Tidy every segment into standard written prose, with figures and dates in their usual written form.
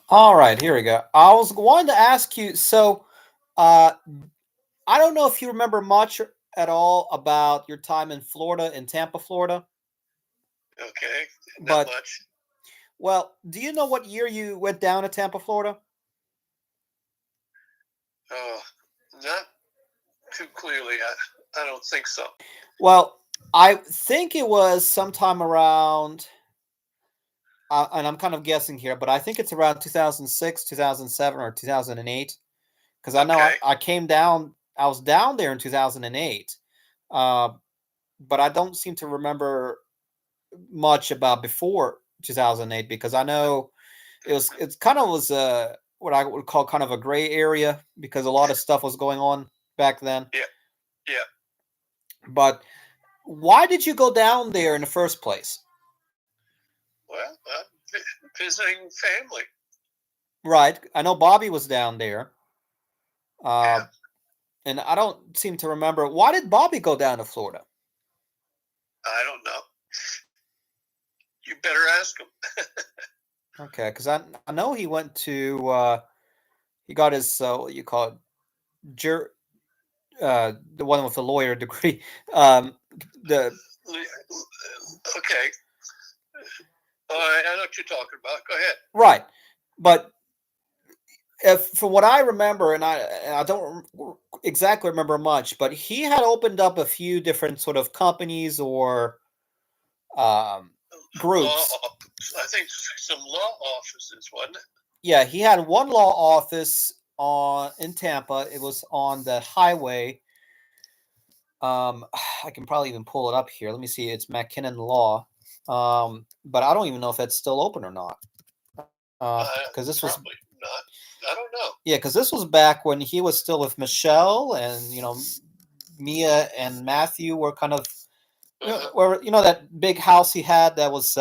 All right, here we go. I was wanting to ask you. Uh, I don't know if you remember much at all about your time in Florida, in Tampa, Florida. Okay, not But much. well, do you know what year you went down to Tampa, Florida? Oh, not too clearly. I don't think so. Well, I think it was sometime around, and I'm kind of guessing here, but I think it's around 2006, 2007, or 2008. Because I know Okay. I came down, I was down there in 2008, uh, but I don't seem to remember much about before 2008 because I know it's kind of was what I would call kind of a gray area because a lot of stuff was going on back then. Yeah, yeah. But why did you go down there in the first place? Well, visiting family. Right, I know Bobby was down there, uh, Yeah, and I don't seem to remember why did Bobby go down to Florida. I don't know. You better ask them. Okay, because I know he went to he got his what you call it jur the one with the lawyer degree um the Okay. All right, I know what you're talking about. Go ahead. right, but if from what I remember, and I don't exactly remember much, but he had opened up a few different sort of companies or um, Law. groups. I think some law offices, wasn't it? Yeah, he had one law office on in Tampa. It was on the highway. I can probably even pull it up here. Let me see. It's McKinnon Law, but I don't even know if that's still open or not. Because this was Probably not. I don't know. yeah, because this was back when he was still with Michelle, and Mia and Matthew were kind of Uh-huh. where that big house he had that was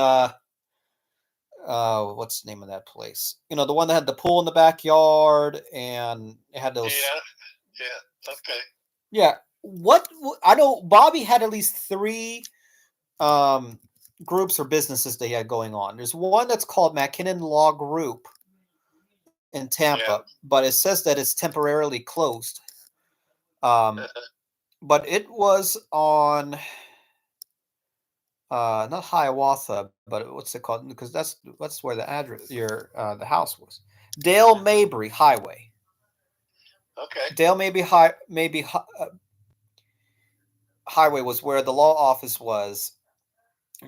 what's the name of that place? The one that had the pool in the backyard and it had those. Yeah, yeah. Okay. Yeah, I know Bobby had at least three um, groups or businesses they had going on. There's one that's called McKinnon Law Group in Tampa, Yeah. but it says that it's temporarily closed. Um, Uh-huh. but it was on not Hiawatha, but what's it called? Because that's where the address the house was. Dale Uh-huh. Mabry Highway. Okay. Dale Mabry Highway was where the law office was,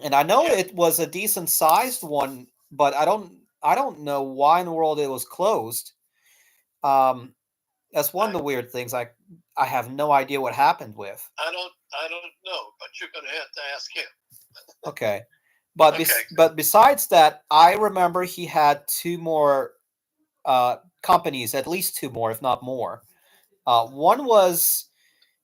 and I know Yeah. it was a decent sized one, but I don't know why in the world it was closed. Um, that's one of I the weird things. I have no idea what happened with. I don't know, but you're going to have to ask him. Okay, but Okay. besides that, I remember he had two more companies, at least two more, if not more. One was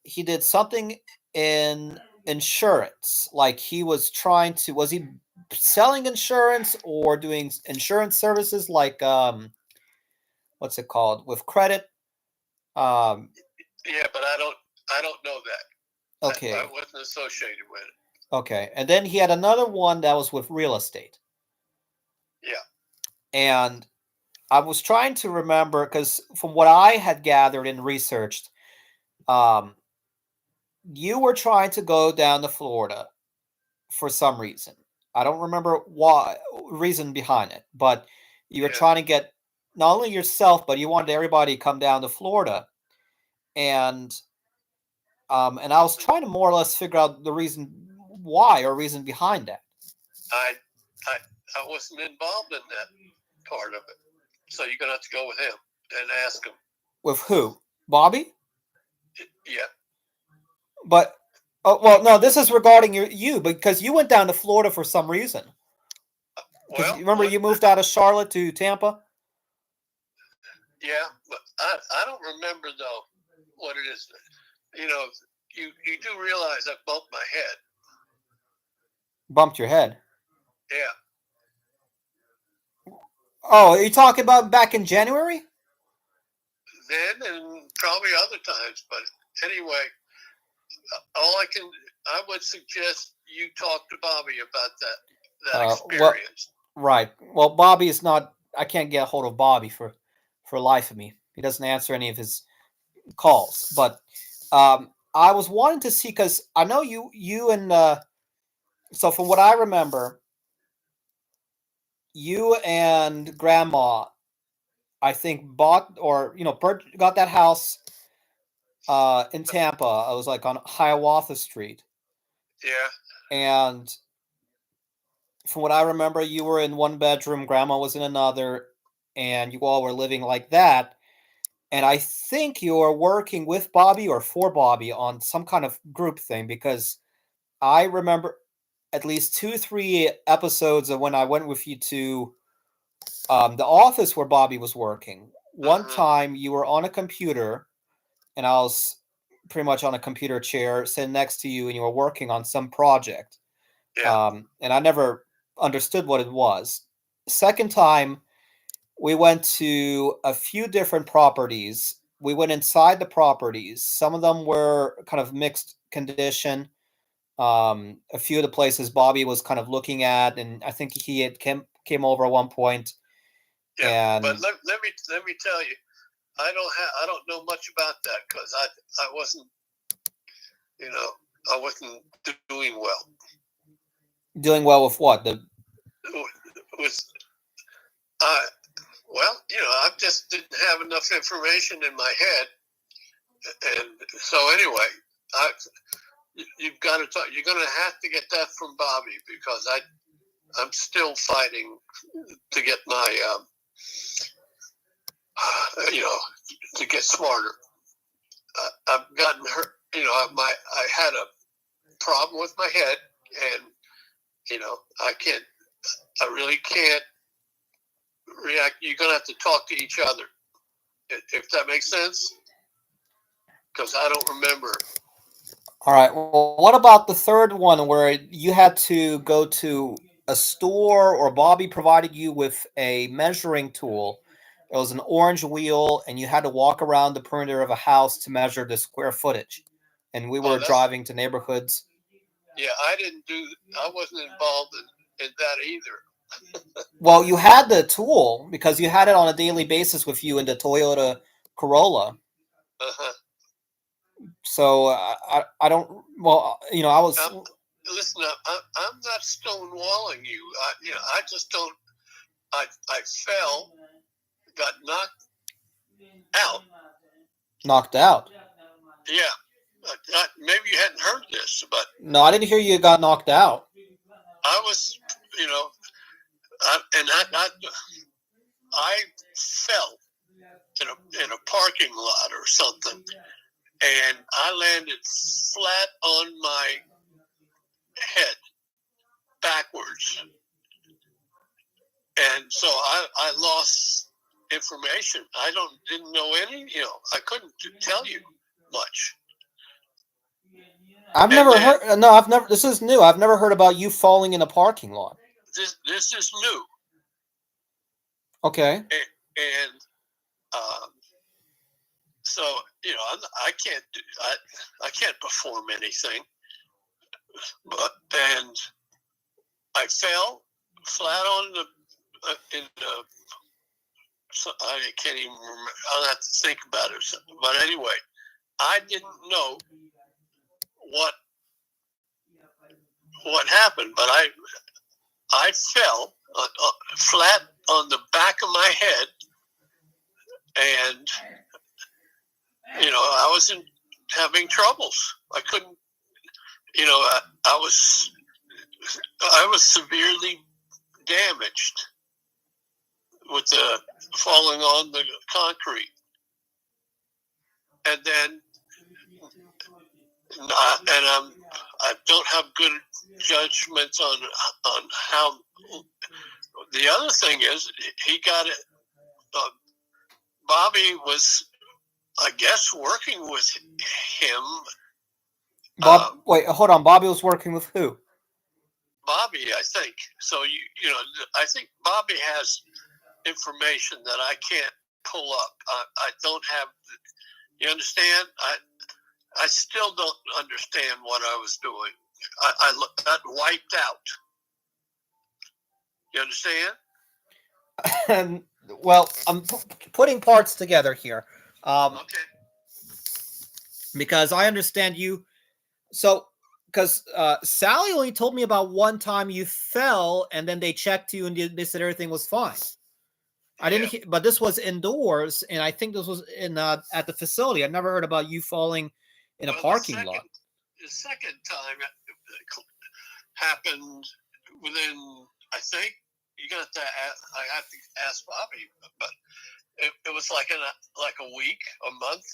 he did something in insurance, like he was trying to was he selling insurance or doing insurance services like what's it called with credit. Um, Yeah, but I don't know that. I okay, wasn't associated with it. okay, and then he had another one that was with real estate, Yeah. and I was trying to remember because from what I had gathered and researched, um, you were trying to go down to Florida for some reason. I don't remember why reason behind it, but you were Yeah. trying to get not only yourself, but you wanted everybody to come down to Florida, and and I was trying to more or less figure out the reason why or reason behind that. I I I wasn't involved in that part of it. So you're going to have to go with him and ask him. With who? Bobby? Yeah. But oh well, no. This is regarding you because you went down to Florida for some reason. Because you Well, remember what? you moved out of Charlotte to Tampa. Yeah, but I don't remember though what it is. You know, you do realize I bumped my head. Bumped your head. Yeah. Oh, are you talking about back in January? Then and probably other times, but anyway, all I would suggest you talk to Bobby about that Well, experience. right. Well, Bobby is not. I can't get a hold of Bobby for life of me. He doesn't answer any of his calls. But I was wanting to see because I know you and so from what I remember, you and Grandma, I think bought or got that house in Tampa. I was like on Hiawatha Street, Yeah. and from what I remember, you were in one bedroom, Grandma was in another, and you all were living like that. And I think you were working with Bobby or for Bobby on some kind of group thing because I remember at least 2, 3 episodes of when I went with you to the office where Bobby was working. One Mm-hmm. time you were on a computer, and I was pretty much on a computer chair sitting next to you, and you were working on some project. Yeah. And I never understood what it was. Second time, we went to a few different properties. We went inside the properties. Some of them were kind of mixed condition. A few of the places Bobby was kind of looking at, and I think he had came over at one point. Yeah. But And let me tell you, I don't know much about that because I wasn't, I wasn't doing well. doing well with what the Was I well, I just didn't have enough information in my head, and so anyway, I you've got to talk. You're going to have to get that from Bobby because I'm still fighting to get my you know to get smarter. I've gotten hurt. I had a problem with my head, and I can't. I really can't react. You're going to have to talk to each other, if that makes sense. Because I don't remember. all right. Well, what about the third one where you had to go to a store or Bobby provided you with a measuring tool? It was an orange wheel, and you had to walk around the perimeter of a house to measure the square footage. And we Oh, were driving to neighborhoods. yeah. I didn't do. I wasn't involved in that either. Well, you had the tool because you had it on a daily basis with you in the Toyota Corolla. Uh-huh. So I don't. Well, I was. I'm, listen, I'm not stonewalling you. I just don't. I fell, got knocked out. Knocked out. Yeah. Maybe you hadn't heard this, but No, I didn't hear you got knocked out. I was, you know, and I fell in a parking lot or something, and I landed flat on my head backwards, and so I lost information. Didn't know any. I couldn't tell you much. I've And never then heard. No, I've never. This is new. I've never heard about you falling in a parking lot. this is new, Okay. and um, so I can't I can't perform anything. But and I fell flat on the in the. So I can't even remember. I'll have to think about it. But anyway, I didn't know what what happened, but I fell flat on the back of my head, and I was having troubles. I couldn't. I was severely damaged with the falling on the concrete, and then I don't have good judgments on how. The other thing is he got it. Uh, Bobby was, I guess, working with him. Wait, hold on. Bobby was working with who? Bobby, I think. So I think Bobby has information that I can't pull up. I don't have. You understand? I still don't understand what I was doing. I got wiped out. You understand? And well, I'm putting parts together here, Okay. because I understand you. So, because Sally only told me about one time you fell, and then they checked you and they said everything was fine. I didn't, Yeah. but this was indoors, and I think this was in at the facility. I never heard about you falling in a Well, parking lot. the second time happened within, I think, you got to, I have to ask Bobby, but it was like like a week, a month.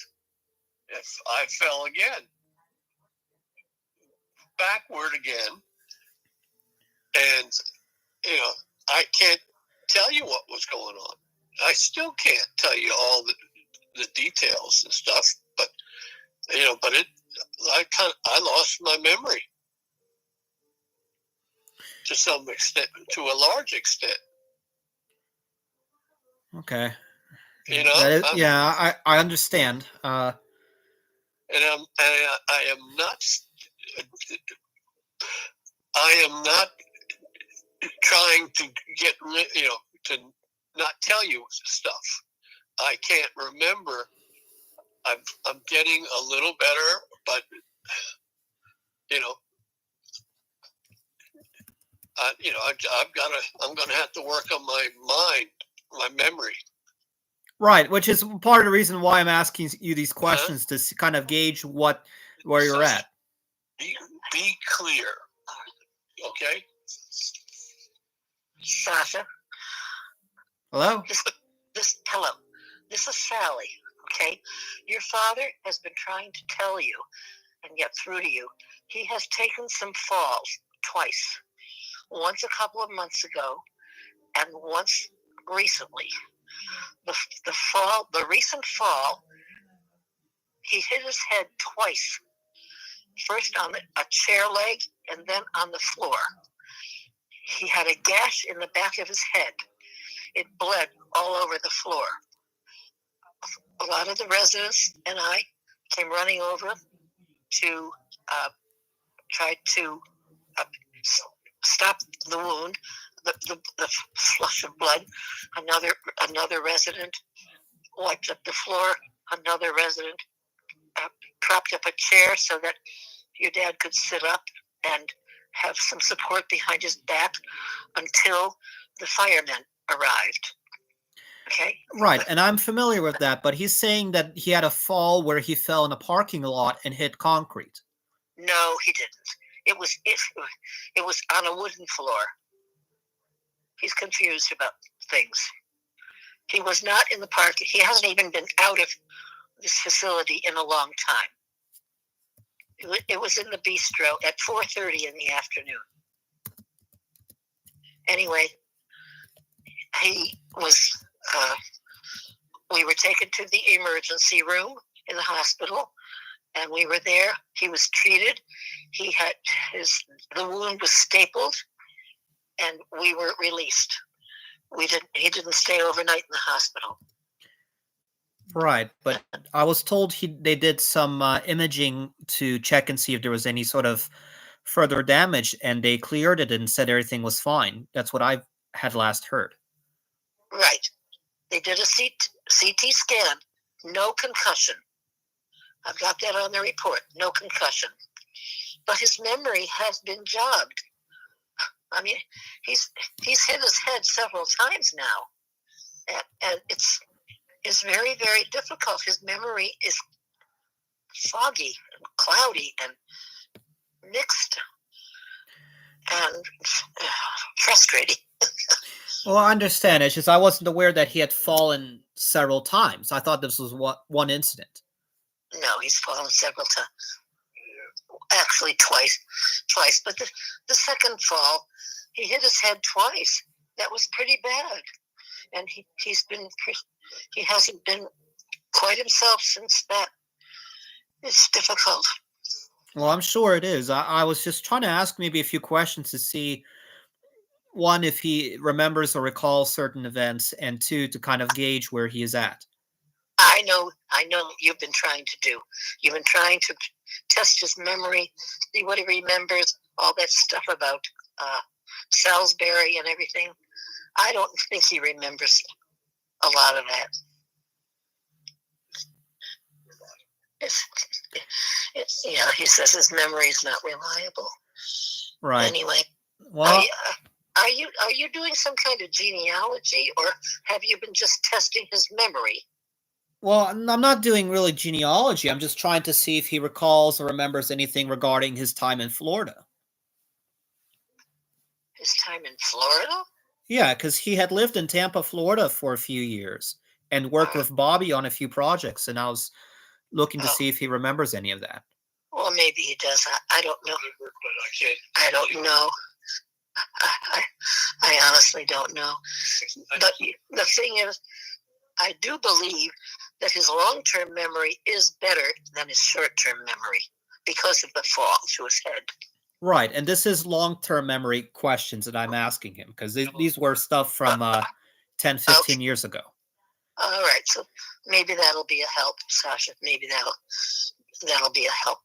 If I fell again, backward again, and I can't tell you what was going on. I still can't tell you all the details and stuff, but but I lost my memory to some extent, to a large extent. Okay, You know, that is, yeah, I understand. and I am not. I am not trying to get to not tell you stuff. I can't remember. I'm getting a little better, but you know, I'm gonna have to work on my mind, my memory. Right, which is part of the reason why I'm asking you these Huh? questions to kind of gauge where So you're at. be clear, okay? Sasha, Hello? hello. This is Sally. Okay, your father has been trying to tell you and get through to you. He has taken some falls twice. Once a couple of months ago, and once recently. The recent fall, he hit his head twice. First on a chair leg, and then on the floor. He had a gash in the back of his head. It bled all over the floor. A lot of the residents and I came running over to try to uh, stop the wound, the flush of blood. Another resident wiped up the floor. Another resident propped up a chair so that your dad could sit up and have some support behind his back until the firemen arrived. Okay? Right, and I'm familiar with that, but he's saying that he had a fall where he fell in a parking lot and hit concrete. No, he didn't. It was on a wooden floor. He's confused about things. He was not in the park. He hasn't even been out of this facility in a long time. It was in the bistro at 4:30 in the afternoon. Anyway, he was. We were taken to the emergency room in the hospital, and we were there. He was treated. He had the wound was stapled, and we were released. He didn't stay overnight in the hospital. Right, but I was told they did some imaging to check and see if there was any sort of further damage, and they cleared it and said everything was fine. That's what I had last heard. Right. They did a CT scan. No concussion. I've got that on the report. No concussion. But his memory has been jogged. I mean, he's hit his head several times now, and it's very, very difficult. His memory is foggy and cloudy and mixed and frustrating. Well, I understand. It's just I wasn't aware that he had fallen several times. I thought this was one incident. No, he's fallen several times. Actually, twice. But the second fall, he hit his head twice. That was pretty bad, and he hasn't been quite himself since that. It's difficult. Well, I'm sure it is. I was just trying to ask maybe a few questions to see, one, if he remembers or recalls certain events, and two, to kind of gauge where he is at. I know you've been trying to do. You've been trying to test his memory, see what he remembers, all that stuff about Salisbury and everything. I don't think he remembers a lot of that. It's, he says his memory is not reliable. Right. Anyway, Well, are you doing some kind of genealogy, or have you been just testing his memory? well, I'm not doing really genealogy. I'm just trying to see if he recalls or remembers anything regarding his time in Florida. His time in Florida? Yeah, because he had lived in Tampa, Florida for a few years and worked with Bobby on a few projects, and I was looking to see if he remembers any of that. Well, maybe he does. I don't know. I don't know. I honestly don't know. But the thing is, I do believe that his long-term memory is better than his short-term memory because of the fall to his head. Right, and this is long-term memory questions that I'm asking him, because these were stuff from 10, 15 years ago. All right, so maybe that'll be a help, Sasha. Maybe that'll be a help.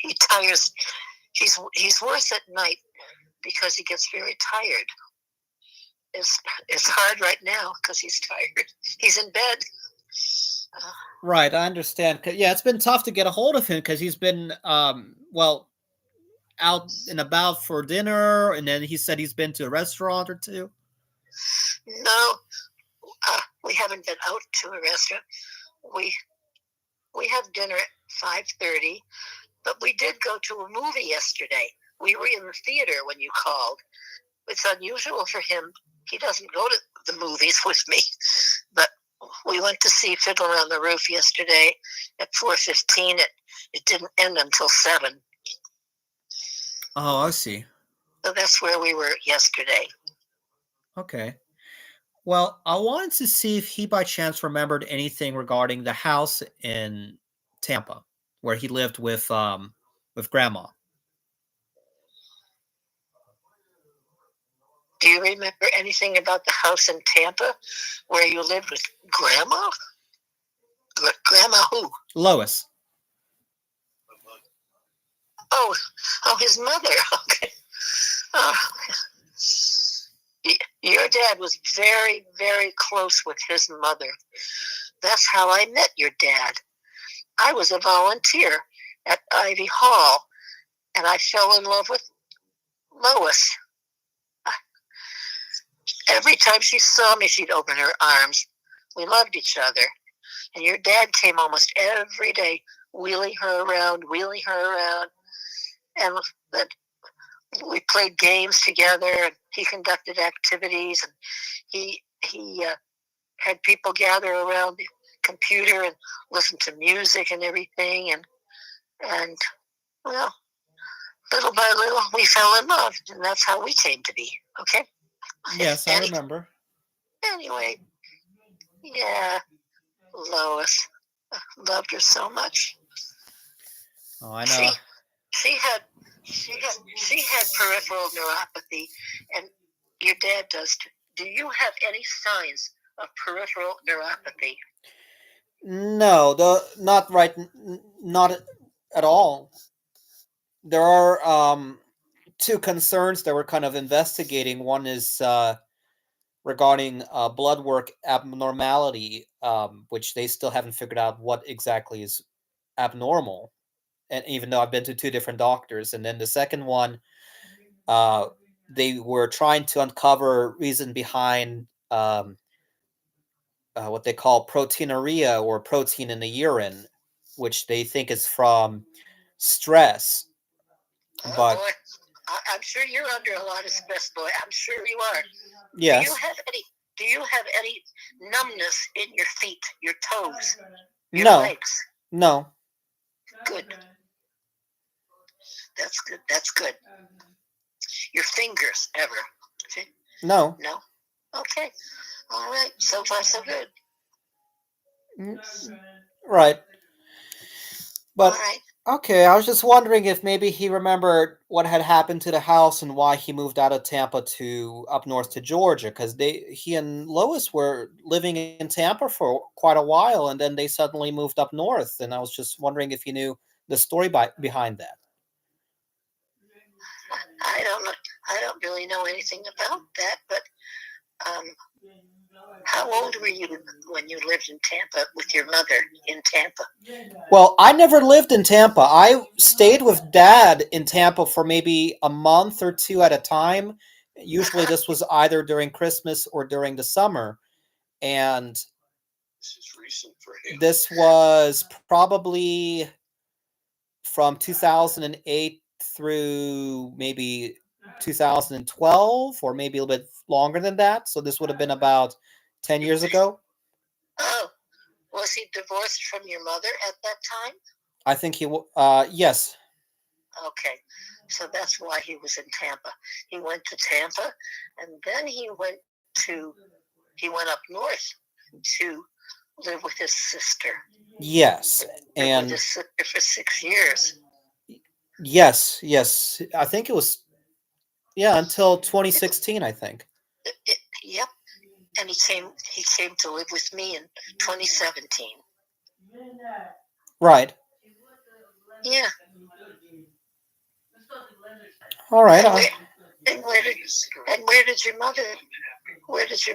He tires. He's worse at night because he gets very tired. It's hard right now because he's tired. He's in bed. Right, I understand. Yeah, it's been tough to get a hold of him because he's been out and about for dinner, and then he said he's been to a restaurant or two. No, we haven't been out to a restaurant. We have dinner at 5:30, but we did go to a movie yesterday. We were in the theater when you called. It's unusual for him. He doesn't go to the movies with me, but we went to see Fiddler on the Roof yesterday at 4:15. It didn't end until 7. Oh, I see. So that's where we were yesterday. Okay. Well, I wanted to see if he by chance remembered anything regarding the house in Tampa where he lived with Grandma. Do you remember anything about the house in Tampa where you lived with Grandma? Grandma who? Lois. Oh, his mother. Okay. Your dad was very, very close with his mother. That's how I met your dad. I was a volunteer at Ivy Hall, and I fell in love with Lois. Every time she saw me, she'd open her arms. We loved each other. And your dad came almost every day, wheeling her around. And we played games together, and he conducted activities, and he had people gather around the computer and listen to music and everything. And well, little by little, we fell in love, and that's how we came to be. Okay? Yes, I remember. Anyway, yeah, Lois, loved her so much. Oh, I know. She had peripheral neuropathy, and your dad does too. Do you have any signs of peripheral neuropathy? No, not right, not at all. There are two concerns that we're kind of investigating. One is regarding blood work abnormality, which they still haven't figured out what exactly is abnormal. And even though I've been to 2 different doctors, and then the second one, they were trying to uncover reason behind what they call proteinuria, or protein in the urine, which they think is from stress. But boy, I'm sure you're under a lot of stress, boy. I'm sure you are. Yes. Do you have any numbness in your feet, your toes, your No. legs? No. Good. That's good. Your fingers, ever? No. No? Okay. All right. So far, so good. Right. But all right. Okay, I was just wondering if maybe he remembered what had happened to the house and why he moved out of Tampa to up north to Georgia, because he and Lois were living in Tampa for quite a while, and then they suddenly moved up north, and I was just wondering if he knew the story behind that. I don't know. I don't really know anything about that, but Um, how old were you when you lived in Tampa with your mother in Tampa? Well, I never lived in Tampa. I stayed with Dad in Tampa for maybe a month or two at a time. Usually, Uh-huh. this was either during Christmas or during the summer. And This is recent for him. this was probably from 2008 through maybe 2012, or maybe a little bit longer than that. So this would have been about 10 years ago. Oh, was he divorced from your mother at that time? I think yes. Okay, so that's why he was in Tampa. He went to Tampa, and then he went up north to live with his sister. Yes. Lived with And his sister for 6 years. yes. I think it was, yeah, until 2016, I think. Yep, and he came to live with me in 2017. Right. Yeah. All right. And and where did and where did your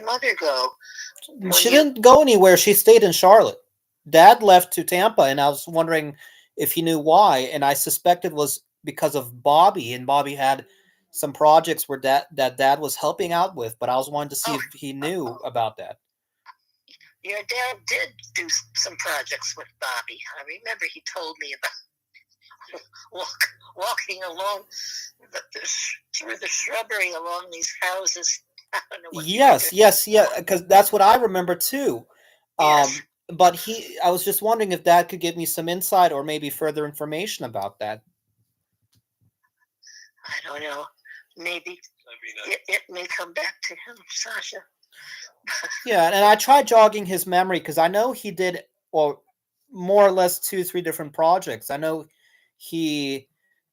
mother go when She you? didn't go anywhere. She stayed in Charlotte. Dad left to Tampa, and I was wondering if he knew why. And I suspected it was because of Bobby, and Bobby had some projects where that Dad was helping out with. But I was wanting to see Oh, if he knew about that. your dad did do some projects with Bobby. I remember he told me about walking along through the shrubbery along these houses. I don't know what you were doing. Yes, yeah, because that's what I remember too. Yes, But I was just wondering if Dad could give me some insight or maybe further information about that. I don't know. Maybe it may come back to him, Sasha. Yeah, and I tried jogging his memory because I know he did, well, more or less two, three different projects. I know he,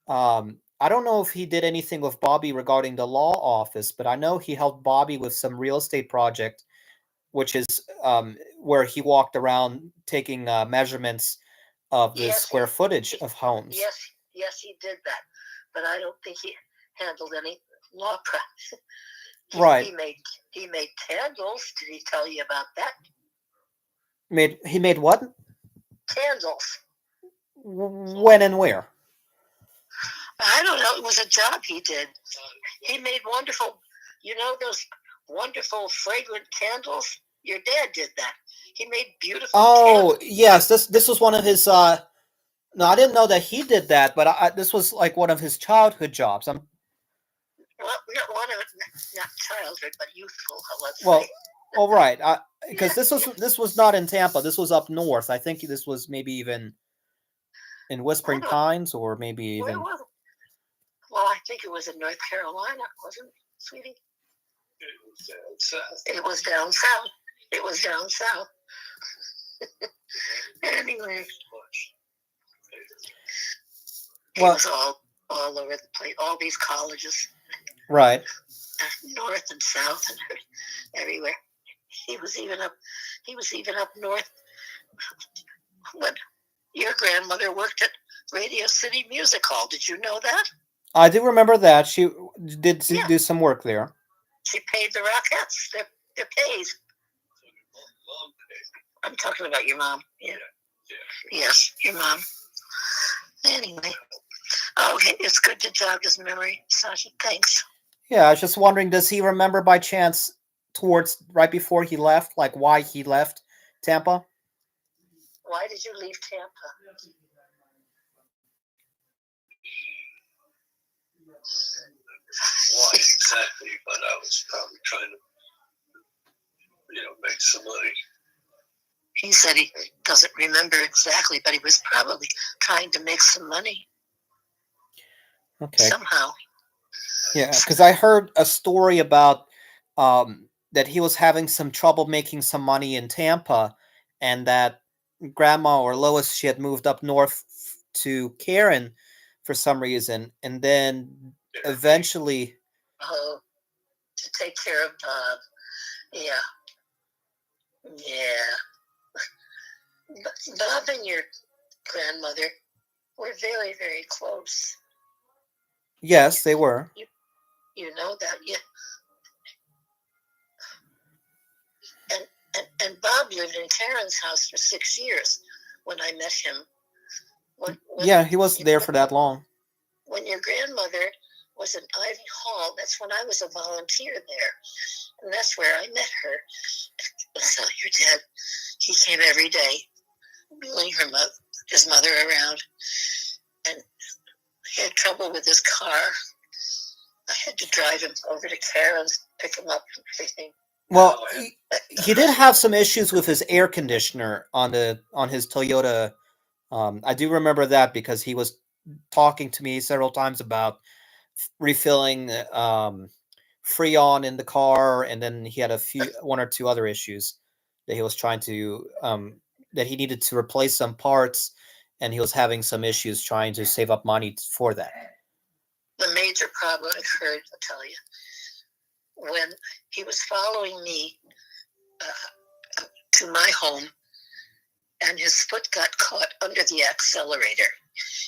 I don't know if he did anything with Bobby regarding the law office, but I know he helped Bobby with some real estate project, which is where he walked around taking measurements of the Yes, square footage of homes. yes, he did that, but I don't think he handled any law practice. He Right. made candles. Did he tell you about that? He made what? Candles. When and where? I don't know. It was a job he did. He made wonderful, those wonderful fragrant candles. Your dad did that. He made beautiful Oh, candles. yes. This was one of his. No, I didn't know that he did that, but this was like one of his childhood jobs. Well, not one of not childhood, but youthful. Let's Well, say. all right. Yeah. Because this was not in Tampa. This was up north. I think this was maybe even in Whispering Oh, Pines, or maybe where even. was it? Well, I think it was in North Carolina, wasn't it, sweetie? It was down south. It was down south. It was down south. Anyway, it Well, was all over the place. All these colleges, right. north and south, and everywhere. He was even up. He was even up north when your grandmother worked at Radio City Music Hall. Did you know that? I do remember that she did Yeah. do some work there. She paid the Rockettes their pays. I'm talking about your mom. Yeah. Yes, your mom. Anyway, okay, it's good to jog his memory, Sasha. Thanks. Yeah, I was just wondering, does he remember by chance towards right before he left, like why he left Tampa? Why did you leave Tampa? Why exactly? But I was probably trying to, make some money. He said he doesn't remember exactly, but he was probably trying to make some money. Okay. Somehow. Yeah, because I heard a story about that he was having some trouble making some money in Tampa, and that Grandma or Lois, she had moved up north to Karen for some reason, and then eventually. Oh, to take care of Bob. Yeah. Yeah. Bob and your grandmother were very, very close. Yes, they were. You know that, yeah. lived in Karen's house for 6 years when I met him. Yeah, he wasn't there for that long. When your grandmother was in Ivy Hall, that's when I was a volunteer there. And that's where I met her. So your dad, he came every day, wheeling his mother around. And he had trouble with his car. I had to drive him over to Karen's, pick him up and everything. Well, he did have some issues with his air conditioner on his Toyota. I do remember that because he was talking to me several times about refilling Freon in the car, and then he had one or two other issues that he was trying to that he needed to replace some parts, and he was having some issues trying to save up money for that. The major problem occurred, I'll tell you, when he was following me to my home, and his foot got caught under the accelerator,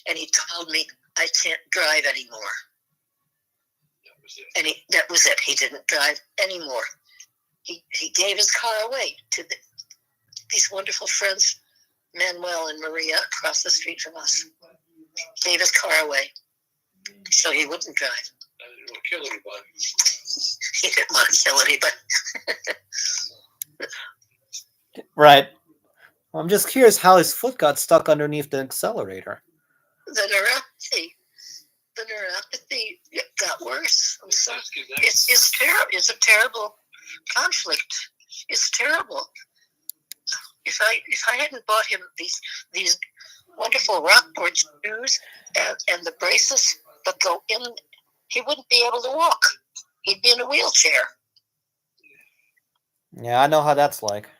and he told me, I can't drive anymore. And that was it. He didn't drive anymore. He gave his car away to these wonderful friends, Manuel and Maria, across the street from us. Gave his car away so he wouldn't drive. I didn't want to kill anybody. He didn't want to kill anybody. Right. I'm just curious how his foot got stuck underneath the accelerator. The neuropathy got worse. I'm sorry. It's terrible. It's a terrible conflict. It's terrible. If I hadn't bought him these wonderful Rockport shoes and the braces that go in, he wouldn't be able to walk. He'd be in a wheelchair. Yeah, I know how that's like.